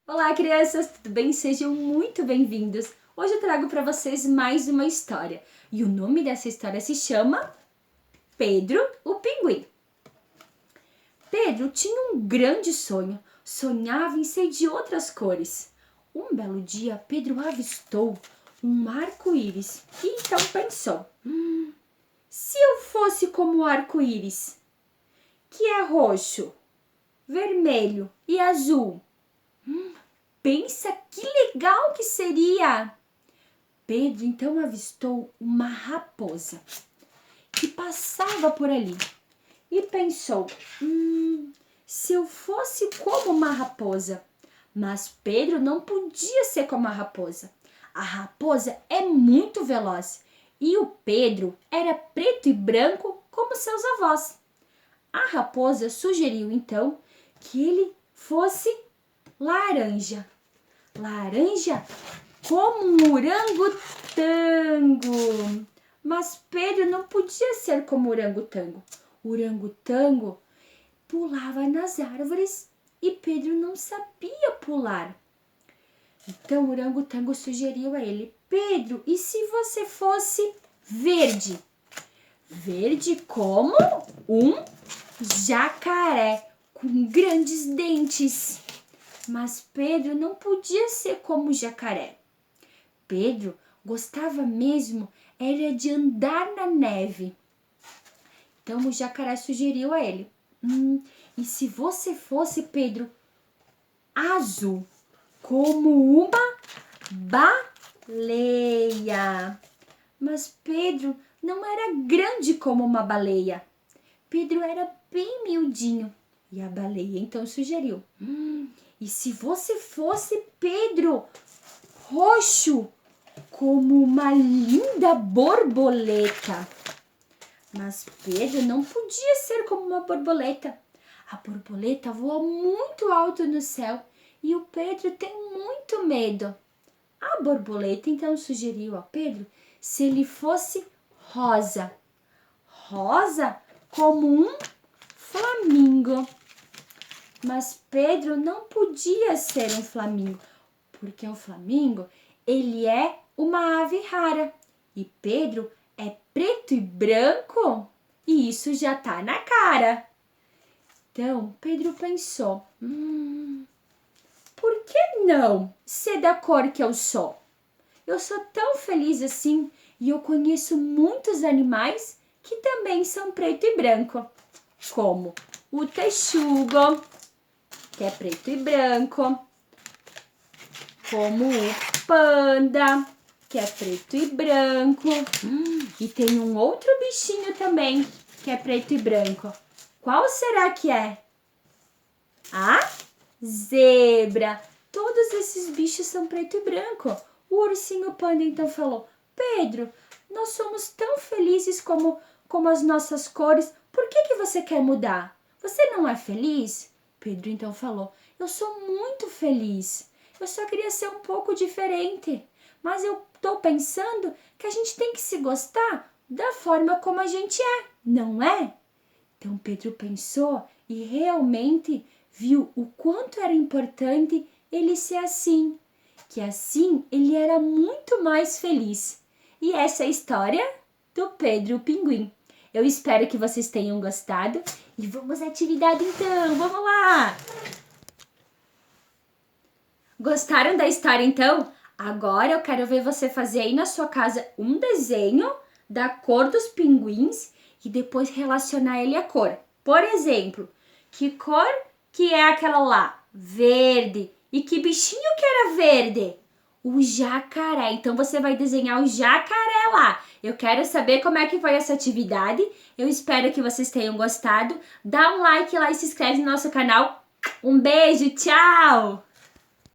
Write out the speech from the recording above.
Olá, crianças, tudo bem? Sejam muito bem-vindos. Hoje eu trago para vocês mais uma história. E o nome dessa história se chama Pedro o Pinguim. Pedro tinha um grande sonho. Sonhava em ser de outras cores. Um belo dia, Pedro avistou um arco-íris e então pensou: se eu fosse como o arco-íris, que é roxo, vermelho e azul, pensa que legal que seria! Pedro então avistou uma raposa que passava por ali e pensou: se eu fosse como uma raposa. Mas Pedro não podia ser como a raposa. A raposa é muito veloz e o Pedro era preto e branco como seus avós. A raposa sugeriu então que ele fosse laranja. Laranja como um orangotango. Mas Pedro não podia ser como o orangotango. O orangotango pulava nas árvores e Pedro não sabia pular. Então o orangotango sugeriu a ele: Pedro, e se você fosse verde? Verde como um jacaré com grandes dentes. Mas Pedro não podia ser como o jacaré. Pedro gostava mesmo era de andar na neve. Então o jacaré sugeriu a ele: e se você fosse, Pedro, azul, como uma baleia? Mas Pedro não era grande como uma baleia. Pedro era bem miudinho. E a baleia então sugeriu: e se você fosse, Pedro, roxo, como uma linda borboleta? Mas Pedro não podia ser como uma borboleta. A borboleta voa muito alto no céu e o Pedro tem muito medo. A borboleta então sugeriu a Pedro se ele fosse rosa. Rosa como um flamingo. Mas Pedro não podia ser um flamingo, porque o flamingo, ele é uma ave rara e Pedro é preto e branco e isso já tá na cara. Então Pedro pensou: por que não ser da cor que eu sou? Eu sou tão feliz assim e eu conheço muitos animais que também são preto e branco, como o texugo, que é preto e branco, como o panda, que é preto e branco. E tem um outro bichinho também, que é preto e branco. Qual será que é? A zebra. Todos esses bichos são preto e branco. O ursinho panda então falou: Pedro, nós somos tão felizes como as nossas cores. Por que você quer mudar? Você não é feliz? Pedro então falou: eu sou muito feliz. Eu só queria ser um pouco diferente. Mas eu tô pensando que a gente tem que se gostar da forma como a gente é, não é? Então Pedro pensou e realmente viu o quanto era importante ele ser assim, que assim ele era muito mais feliz. E essa é a história do Pedro o Pinguim. Eu espero que vocês tenham gostado e vamos à atividade então, vamos lá! Gostaram da história então? Agora eu quero ver você fazer aí na sua casa um desenho da cor dos pinguins e depois relacionar ele à cor. Por exemplo, que cor que é aquela lá? Verde. E que bichinho que era verde? O jacaré. Então você vai desenhar o jacaré lá. Eu quero saber como é que foi essa atividade. Eu espero que vocês tenham gostado. Dá um like lá e se inscreve no nosso canal. Um beijo, tchau!